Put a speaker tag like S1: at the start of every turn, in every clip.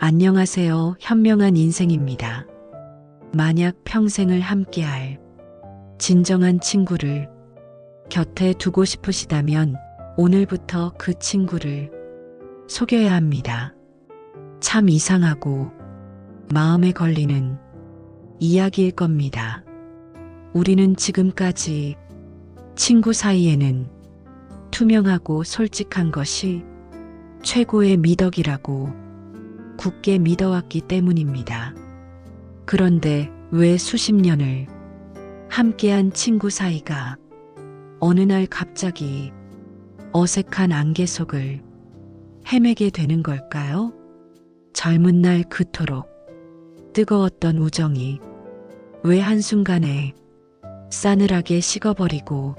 S1: 안녕하세요. 현명한 인생입니다. 만약 평생을 함께할 진정한 친구를 곁에 두고 싶으시다면 오늘부터 그 친구를 속여야 합니다. 참 이상하고 마음에 걸리는 이야기일 겁니다. 우리는 지금까지 친구 사이에는 투명하고 솔직한 것이 최고의 미덕이라고 굳게 믿어왔기 때문입니다. 그런데 왜 수십 년을 함께한 친구 사이가 어느 날 갑자기 어색한 안개 속을 헤매게 되는 걸까요? 젊은 날 그토록 뜨거웠던 우정이 왜 한순간에 싸늘하게 식어버리고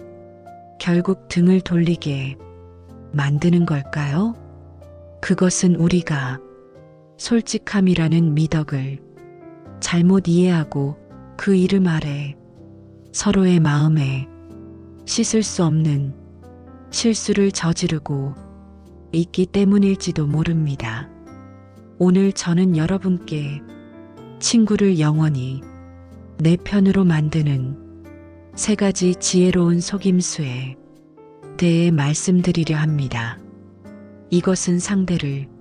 S1: 결국 등을 돌리게 만드는 걸까요? 그것은 우리가 솔직함이라는 미덕을 잘못 이해하고 그 이름 아래 서로의 마음에 씻을 수 없는 실수를 저지르고 있기 때문일지도 모릅니다. 오늘 저는 여러분께 친구를 영원히 내 편으로 만드는 3가지 지혜로운 속임수에 대해 말씀드리려 합니다. 이것은 상대를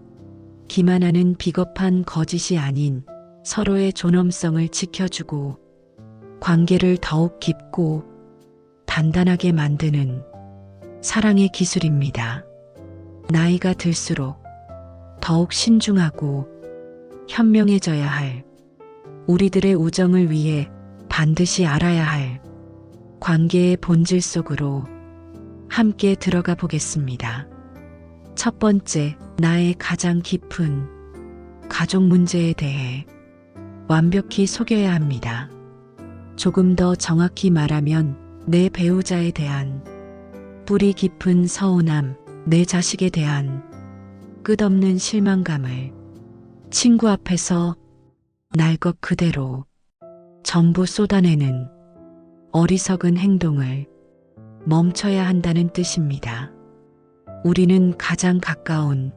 S1: 기만하는 비겁한 거짓이 아닌 서로의 존엄성을 지켜주고 관계를 더욱 깊고 단단하게 만드는 사랑의 기술입니다. 나이가 들수록 더욱 신중하고 현명해져야 할 우리들의 우정을 위해 반드시 알아야 할 관계의 본질 속으로 함께 들어가 보겠습니다. 첫 번째, 나의 가장 깊은 가족 문제에 대해 완벽히 속여야 합니다. 조금 더 정확히 말하면 내 배우자에 대한 뿌리 깊은 서운함, 내 자식에 대한 끝없는 실망감을 친구 앞에서 날 것 그대로 전부 쏟아내는 어리석은 행동을 멈춰야 한다는 뜻입니다. 우리는 가장 가까운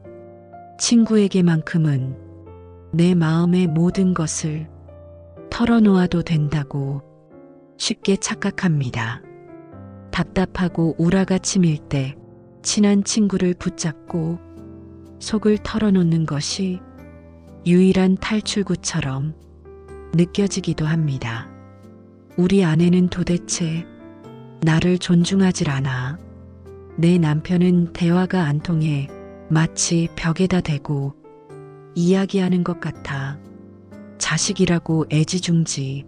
S1: 친구에게만큼은 내 마음의 모든 것을 털어놓아도 된다고 쉽게 착각합니다. 답답하고 우라가 치밀 때 친한 친구를 붙잡고 속을 털어놓는 것이 유일한 탈출구처럼 느껴지기도 합니다. 우리 아내는 도대체 나를 존중하질 않아. 내 남편은 대화가 안 통해 마치 벽에다 대고 이야기하는 것 같아. 자식이라고 애지중지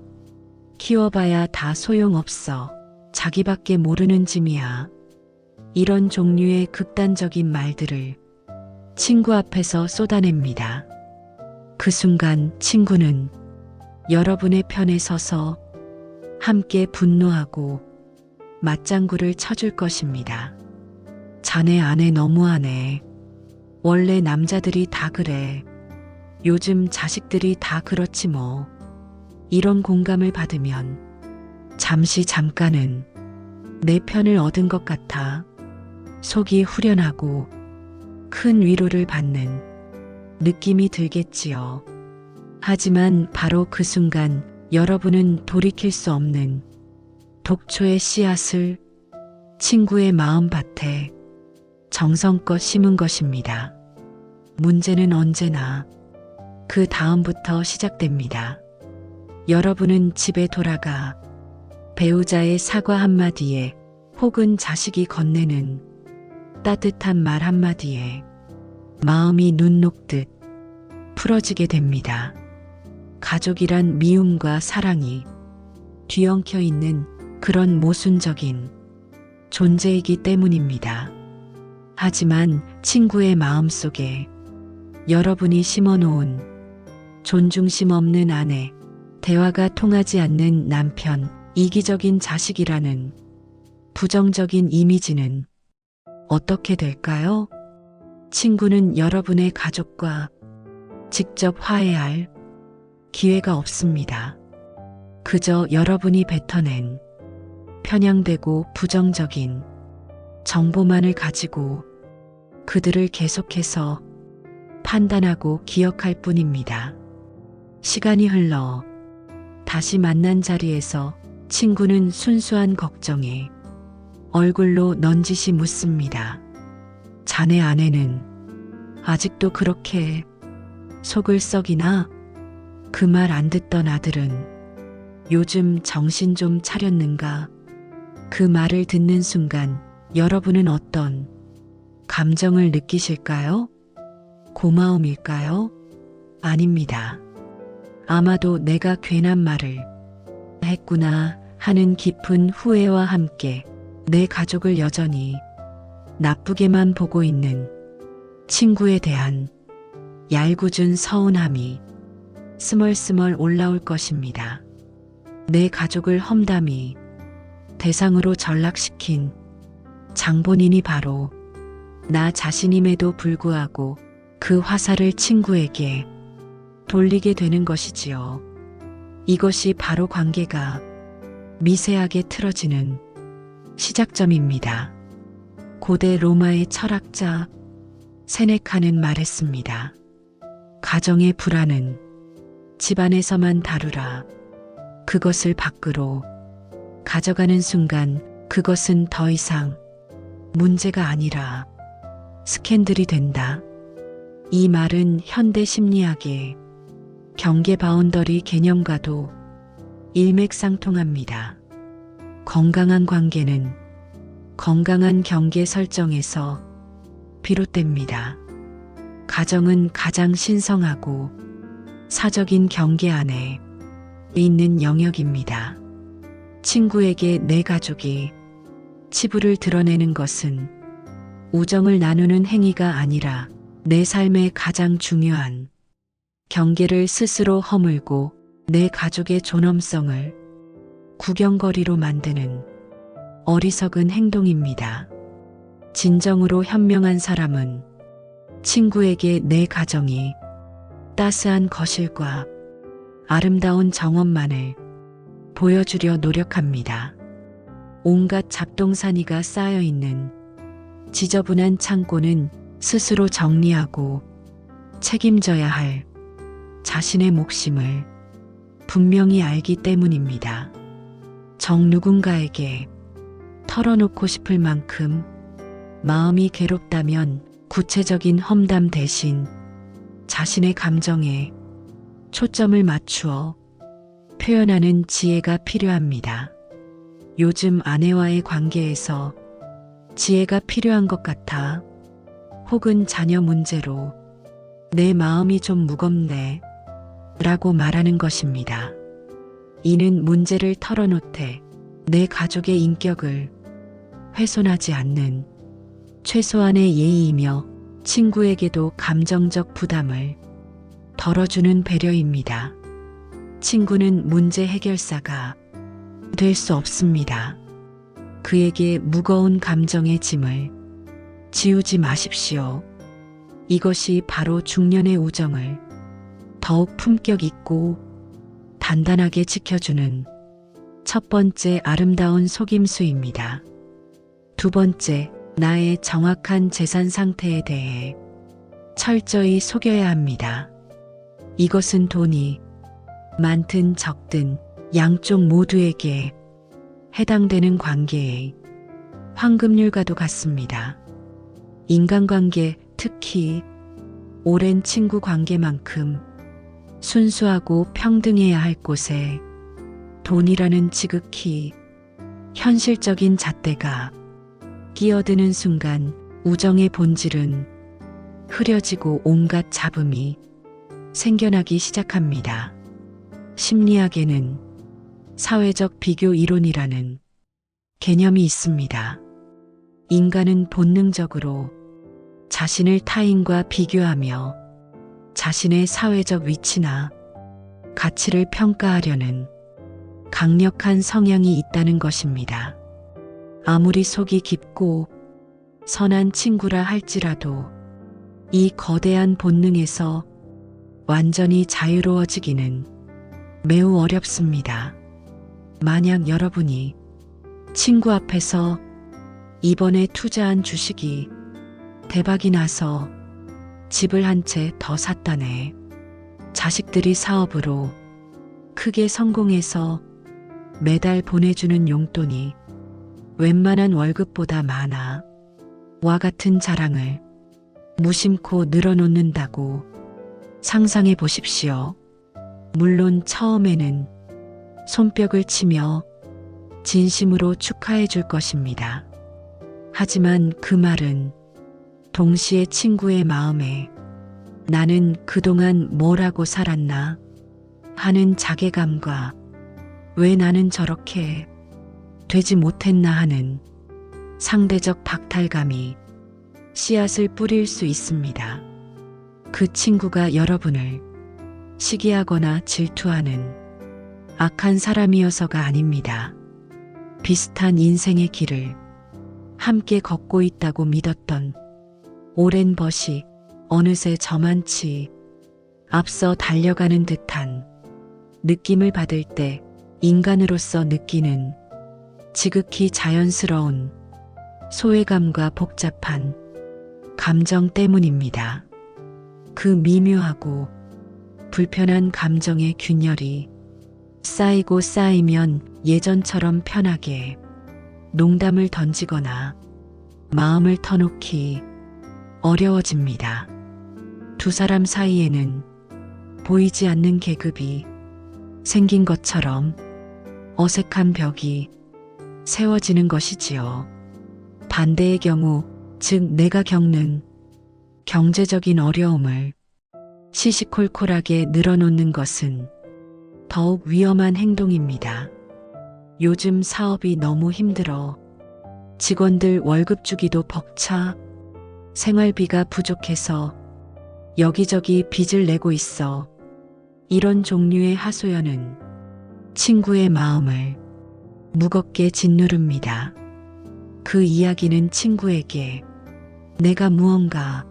S1: 키워봐야 다 소용없어. 자기밖에 모르는 짐이야. 이런 종류의 극단적인 말들을 친구 앞에서 쏟아냅니다. 그 순간 친구는 여러분의 편에 서서 함께 분노하고 맞장구를 쳐줄 것입니다. 자네 아내 너무하네. 원래 남자들이 다 그래. 요즘 자식들이 다 그렇지 뭐. 이런 공감을 받으면 잠깐은 내 편을 얻은 것 같아 속이 후련하고 큰 위로를 받는 느낌이 들겠지요. 하지만 바로 그 순간 여러분은 돌이킬 수 없는 독초의 씨앗을 친구의 마음밭에 정성껏 심은 것입니다. 문제는 언제나 그 다음부터 시작됩니다. 여러분은 집에 돌아가 배우자의 사과 한마디에 혹은 자식이 건네는 따뜻한 말 한마디에 마음이 눈 녹듯 풀어지게 됩니다. 가족이란 미움과 사랑이 뒤엉켜 있는 그런 모순적인 존재이기 때문입니다. 하지만 친구의 마음속에 여러분이 심어놓은 존중심 없는 아내, 대화가 통하지 않는 남편, 이기적인 자식이라는 부정적인 이미지는 어떻게 될까요? 친구는 여러분의 가족과 직접 화해할 기회가 없습니다. 그저 여러분이 뱉어낸 편향되고 부정적인 정보만을 가지고 그들을 계속해서 판단하고 기억할 뿐입니다. 시간이 흘러 다시 만난 자리에서 친구는 순수한 걱정에 얼굴로 넌지시 묻습니다. 자네 아내는 아직도 그렇게 속을 썩이나? 그 말 안 듣던 아들은 요즘 정신 좀 차렸는가? 그 말을 듣는 순간 여러분은 어떤 감정을 느끼실까요? 고마움일까요? 아닙니다. 아마도 내가 괜한 말을 했구나 하는 깊은 후회와 함께 내 가족을 여전히 나쁘게만 보고 있는 친구에 대한 얄궂은 서운함이 스멀스멀 올라올 것입니다. 내 가족을 험담이 대상으로 전락시킨 장본인이 바로 나 자신임에도 불구하고 그 화살을 친구에게 돌리게 되는 것이지요. 이것이 바로 관계가 미세하게 틀어지는 시작점입니다. 고대 로마의 철학자 세네카는 말했습니다. 가정의 불안은 집안에서만 다루라. 그것을 밖으로 가져가는 순간 그것은 더 이상 문제가 아니라 스캔들이 된다. 이 말은 현대 심리학의 경계 바운더리 개념과도 일맥상통합니다. 건강한 관계는 건강한 경계 설정에서 비롯됩니다. 가정은 가장 신성하고 사적인 경계 안에 있는 영역입니다. 친구에게 내 가족이 치부를 드러내는 것은 우정을 나누는 행위가 아니라 내 삶의 가장 중요한 경계를 스스로 허물고 내 가족의 존엄성을 구경거리로 만드는 어리석은 행동입니다. 진정으로 현명한 사람은 친구에게 내 가정이 따스한 거실과 아름다운 정원만을 보여주려 노력합니다. 온갖 잡동사니가 쌓여있는 지저분한 창고는 스스로 정리하고 책임져야 할 자신의 몫임을 분명히 알기 때문입니다. 정 누군가에게 털어놓고 싶을 만큼 마음이 괴롭다면 구체적인 험담 대신 자신의 감정에 초점을 맞추어 표현하는 지혜가 필요합니다. 요즘 아내와의 관계에서 지혜가 필요한 것 같아. 혹은 자녀 문제로 내 마음이 좀 무겁네 라고 말하는 것입니다. 이는 문제를 털어놓되 내 가족의 인격을 훼손하지 않는 최소한의 예의이며 친구에게도 감정적 부담을 덜어주는 배려입니다. 친구는 문제 해결사가 될 수 없습니다. 그에게 무거운 감정의 짐을 지우지 마십시오. 이것이 바로 중년의 우정을 더욱 품격 있고 단단하게 지켜주는 첫 번째 아름다운 속임수입니다. 두 번째, 나의 정확한 재산 상태에 대해 철저히 속여야 합니다. 이것은 돈이 많든 적든 양쪽 모두에게 해당되는 관계의 황금률과도 같습니다. 인간관계, 특히 오랜 친구 관계만큼 순수하고 평등해야 할 곳에 돈이라는 지극히 현실적인 잣대가 끼어드는 순간 우정의 본질은 흐려지고 온갖 잡음이 생겨나기 시작합니다. 심리학에는 사회적 비교 이론이라는 개념이 있습니다. 인간은 본능적으로 자신을 타인과 비교하며 자신의 사회적 위치나 가치를 평가하려는 강력한 성향이 있다는 것입니다. 아무리 속이 깊고 선한 친구라 할지라도 이 거대한 본능에서 완전히 자유로워지기는 매우 어렵습니다. 만약 여러분이 친구 앞에서 이번에 투자한 주식이 대박이 나서 집을 한 채 더 샀다네. 자식들이 사업으로 크게 성공해서 매달 보내주는 용돈이 웬만한 월급보다 많아. 와 같은 자랑을 무심코 늘어놓는다고 상상해 보십시오. 물론 처음에는 손뼉을 치며 진심으로 축하해 줄 것입니다. 하지만 그 말은 동시에 친구의 마음에 나는 그동안 뭘 하고 살았나 하는 자괴감과 왜 나는 저렇게 되지 못했나 하는 상대적 박탈감이 씨앗을 뿌릴 수 있습니다. 그 친구가 여러분을 시기하거나 질투하는 악한 사람이어서가 아닙니다. 비슷한 인생의 길을 함께 걷고 있다고 믿었던 오랜 벗이 어느새 저만치 앞서 달려가는 듯한 느낌을 받을 때 인간으로서 느끼는 지극히 자연스러운 소외감과 복잡한 감정 때문입니다. 그 미묘하고 불편한 감정의 균열이 쌓이고 쌓이면 예전처럼 편하게 농담을 던지거나 마음을 터놓기 어려워집니다. 두 사람 사이에는 보이지 않는 계급이 생긴 것처럼 어색한 벽이 세워지는 것이지요. 반대의 경우, 즉 내가 겪는 경제적인 어려움을 시시콜콜하게 늘어놓는 것은 더욱 위험한 행동입니다. 요즘 사업이 너무 힘들어. 직원들 월급 주기도 벅차. 생활비가 부족해서 여기저기 빚을 내고 있어. 이런 종류의 하소연은 친구의 마음을 무겁게 짓누릅니다. 그 이야기는 친구에게 내가 무언가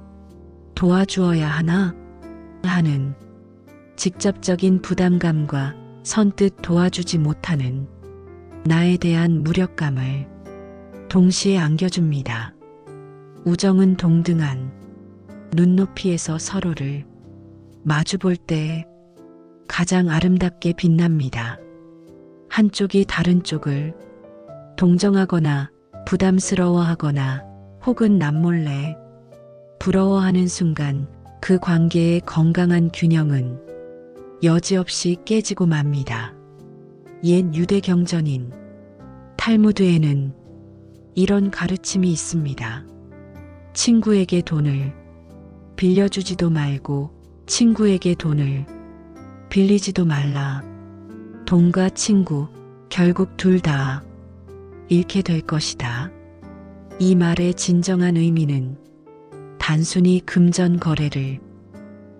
S1: 도와주어야 하나 하는 직접적인 부담감과 선뜻 도와주지 못하는 나에 대한 무력감을 동시에 안겨줍니다. 우정은 동등한 눈높이에서 서로를 마주볼 때 가장 아름답게 빛납니다. 한쪽이 다른 쪽을 동정하거나 부담스러워하거나 혹은 남몰래 부러워하는 순간 그 관계의 건강한 균형은 여지없이 깨지고 맙니다. 옛 유대 경전인 탈무드에는 이런 가르침이 있습니다. 친구에게 돈을 빌려주지도 말고 친구에게 돈을 빌리지도 말라. 돈과 친구 결국 둘 다 잃게 될 것이다. 이 말의 진정한 의미는 단순히 금전 거래를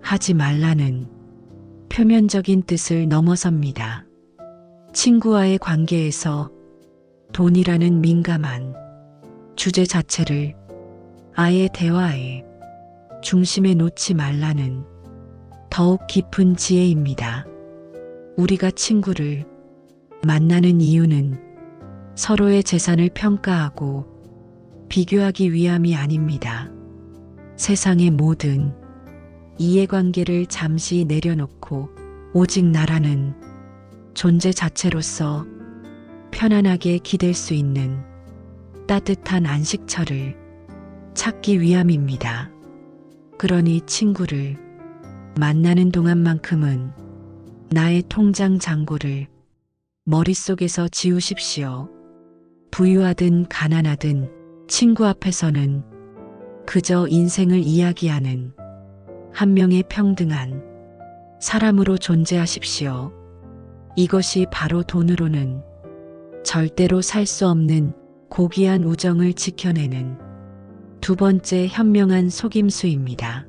S1: 하지 말라는 표면적인 뜻을 넘어섭니다. 친구와의 관계에서 돈이라는 민감한 주제 자체를 아예 대화의 중심에 놓지 말라는 더욱 깊은 지혜입니다. 우리가 친구를 만나는 이유는 서로의 재산을 평가하고 비교하기 위함이 아닙니다. 세상의 모든 이해관계를 잠시 내려놓고 오직 나라는 존재 자체로서 편안하게 기댈 수 있는 따뜻한 안식처를 찾기 위함입니다. 그러니 친구를 만나는 동안만큼은 나의 통장 잔고를 머릿속에서 지우십시오. 부유하든 가난하든 친구 앞에서는 그저 인생을 이야기하는 한 명의 평등한 사람으로 존재하십시오. 이것이 바로 돈으로는 절대로 살 수 없는 고귀한 우정을 지켜내는 두 번째 현명한 속임수입니다.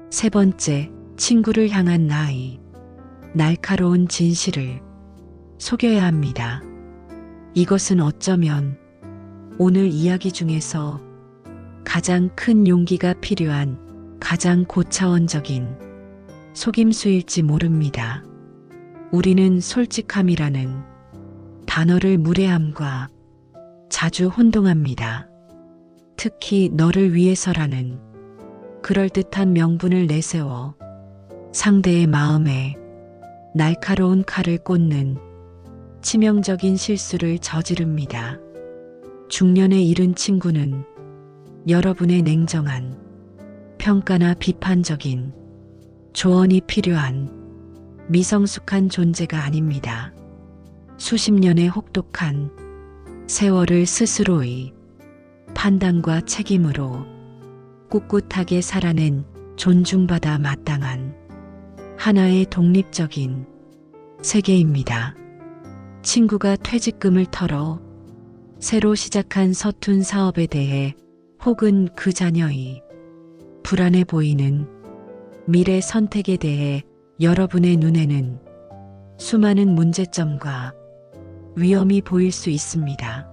S1: 세 번째, 친구를 향한 나의 날카로운 진실을 속여야 합니다. 이것은 어쩌면 오늘 이야기 중에서 가장 큰 용기가 필요한 가장 고차원적인 속임수일지 모릅니다. 우리는 솔직함이라는 단어를 무례함과 자주 혼동합니다. 특히 너를 위해서라는 그럴듯한 명분을 내세워 상대의 마음에 날카로운 칼을 꽂는 치명적인 실수를 저지릅니다. 중년에 이른 친구는 여러분의 냉정한 평가나 비판적인 조언이 필요한 미성숙한 존재가 아닙니다. 수십 년의 혹독한 세월을 스스로의 판단과 책임으로 꿋꿋하게 살아낸 존중받아 마땅한 하나의 독립적인 세계입니다. 친구가 퇴직금을 털어 새로 시작한 서툰 사업에 대해 혹은 그 자녀의 불안해 보이는 미래 선택에 대해 여러분의 눈에는 수많은 문제점과 위험이 보일 수 있습니다.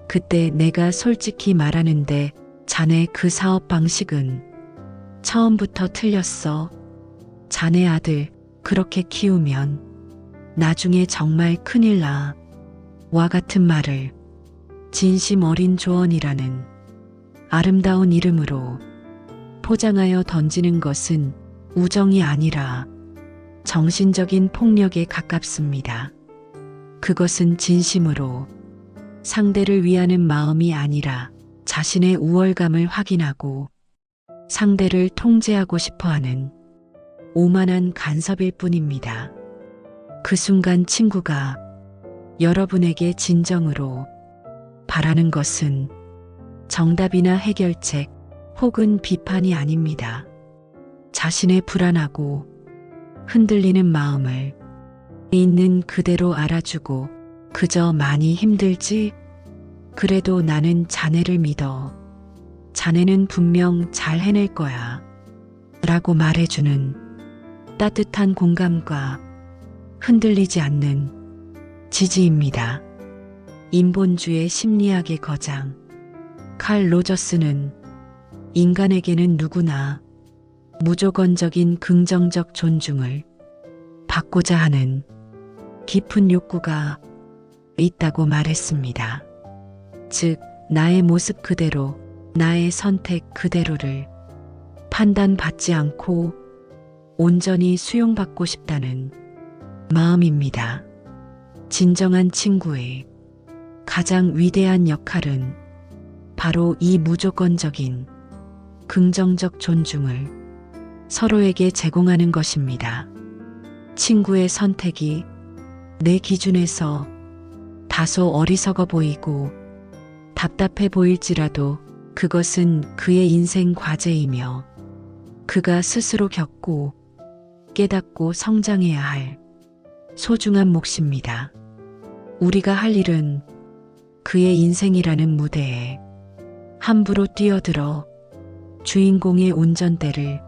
S1: 그때 내가 솔직히 말하는데 자네 그 사업 방식은 처음부터 틀렸어. 자네 아들 그렇게 키우면 나중에 정말 큰일 나. 와 같은 말을 진심 어린 조언이라는 아름다운 이름으로 포장하여 던지는 것은 우정이 아니라 정신적인 폭력에 가깝습니다. 그것은 진심으로 상대를 위하는 마음이 아니라 자신의 우월감을 확인하고 상대를 통제하고 싶어하는 오만한 간섭일 뿐입니다. 그 순간 친구가 여러분에게 진정으로 바라는 것은 정답이나 해결책 혹은 비판이 아닙니다. 자신의 불안하고 흔들리는 마음을 있는 그대로 알아주고 그저 많이 힘들지? 그래도 나는 자네를 믿어. 자네는 분명 잘 해낼 거야. 라고 말해주는 따뜻한 공감과 흔들리지 않는 지지입니다. 인본주의 심리학의 거장 칼 로저스는 인간에게는 누구나 무조건적인 긍정적 존중을 받고자 하는 깊은 욕구가 있다고 말했습니다. 즉, 나의 모습 그대로, 나의 선택 그대로를 판단받지 않고 온전히 수용받고 싶다는 마음입니다. 진정한 친구의 가장 위대한 역할은 바로 이 무조건적인 긍정적 존중을 서로에게 제공하는 것입니다. 친구의 선택이 내 기준에서 다소 어리석어 보이고 답답해 보일지라도 그것은 그의 인생 과제이며 그가 스스로 겪고 깨닫고 성장해야 할 소중한 몫입니다. 우리가 할 일은 그의 인생이라는 무대에 함부로 뛰어들어 주인공의 운전대를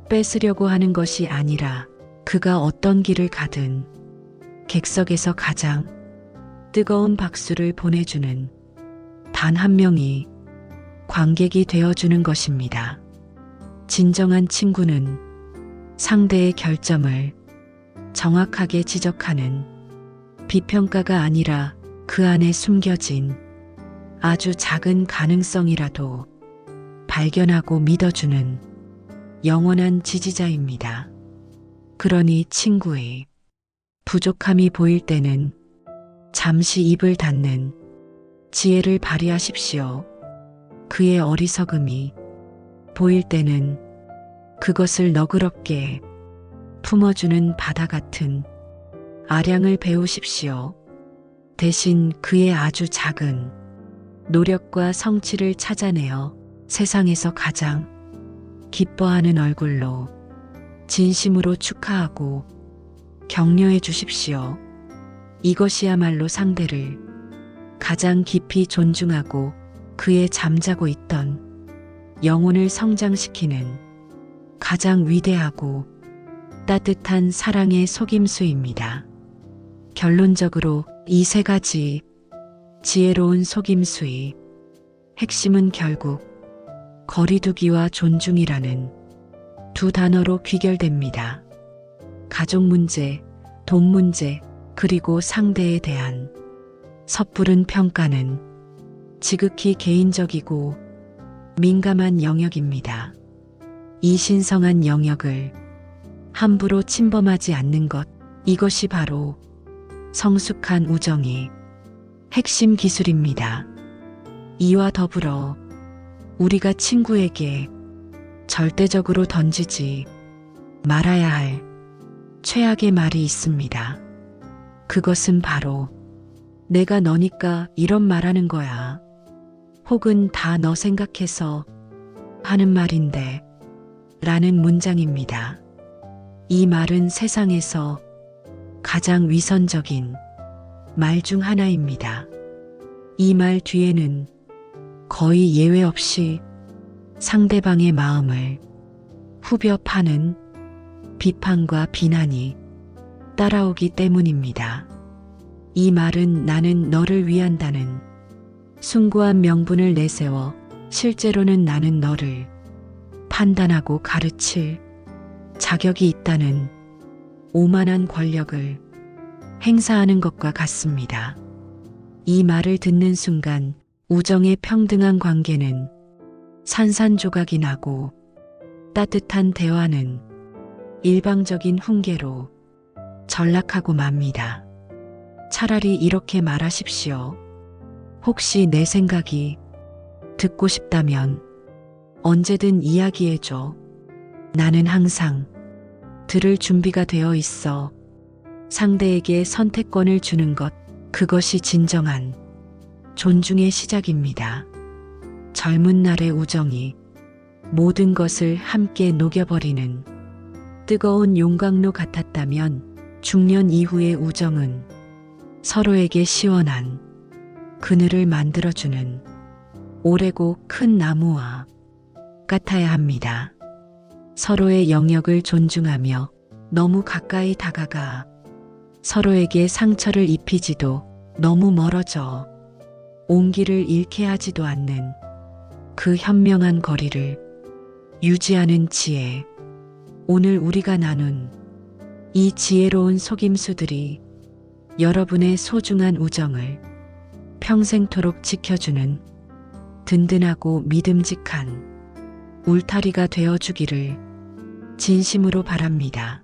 S1: 뺏으려고 하는 것이 아니라 그가 어떤 길을 가든 객석에서 가장 뜨거운 박수를 보내주는 단 한 명이 관객이 되어주는 것입니다. 진정한 친구는 상대의 결점을 정확하게 지적하는 비평가가 아니라 그 안에 숨겨진 아주 작은 가능성이라도 발견하고 믿어주는 영원한 지지자입니다. 그러니 친구의 부족함이 보일 때는 잠시 입을 닫는 지혜를 발휘하십시오. 그의 어리석음이 보일 때는 그것을 너그럽게 품어주는 바다 같은 아량을 배우십시오. 대신 그의 아주 작은 노력과 성취를 찾아내어 세상에서 가장 기뻐하는 얼굴로 진심으로 축하하고 격려해 주십시오. 이것이야말로 상대를 가장 깊이 존중하고 그의 잠자고 있던 영혼을 성장시키는 가장 위대하고 따뜻한 사랑의 속임수입니다. 결론적으로 이 세 가지 지혜로운 속임수의 핵심은 결국 거리두기와 존중이라는 두 단어로 귀결됩니다. 가족 문제, 돈 문제, 그리고 상대에 대한 섣부른 평가는 지극히 개인적이고 민감한 영역입니다. 이 신성한 영역을 함부로 침범하지 않는 것, 이것이 바로 성숙한 우정의 핵심 기술입니다. 이와 더불어 우리가 친구에게 절대적으로 던지지 말아야 할 최악의 말이 있습니다. 그것은 바로 내가 너니까 이런 말하는 거야. 혹은 다 너 생각해서 하는 말인데 라는 문장입니다. 이 말은 세상에서 가장 위선적인 말 중 하나입니다. 이 말 뒤에는 거의 예외 없이 상대방의 마음을 후벼 파는 비판과 비난이 따라오기 때문입니다. 이 말은 나는 너를 위한다는 숭고한 명분을 내세워 실제로는 나는 너를 판단하고 가르칠 자격이 있다는 오만한 권력을 행사하는 것과 같습니다. 이 말을 듣는 순간 우정의 평등한 관계는 산산조각이 나고 따뜻한 대화는 일방적인 훈계로 전락하고 맙니다. 차라리 이렇게 말하십시오. 혹시 내 생각이 듣고 싶다면 언제든 이야기해줘. 나는 항상 들을 준비가 되어 있어. 상대에게 선택권을 주는 것, 그것이 진정한 존중의 시작입니다. 젊은 날의 우정이 모든 것을 함께 녹여버리는 뜨거운 용광로 같았다면 중년 이후의 우정은 서로에게 시원한 그늘을 만들어주는 오래고 큰 나무와 같아야 합니다. 서로의 영역을 존중하며 너무 가까이 다가가 서로에게 상처를 입히지도 너무 멀어져 온기를 잃게 하지도 않는 그 현명한 거리를 유지하는 지혜. 오늘 우리가 나눈 이 지혜로운 속임수들이 여러분의 소중한 우정을 평생토록 지켜주는 든든하고 믿음직한 울타리가 되어주기를 진심으로 바랍니다.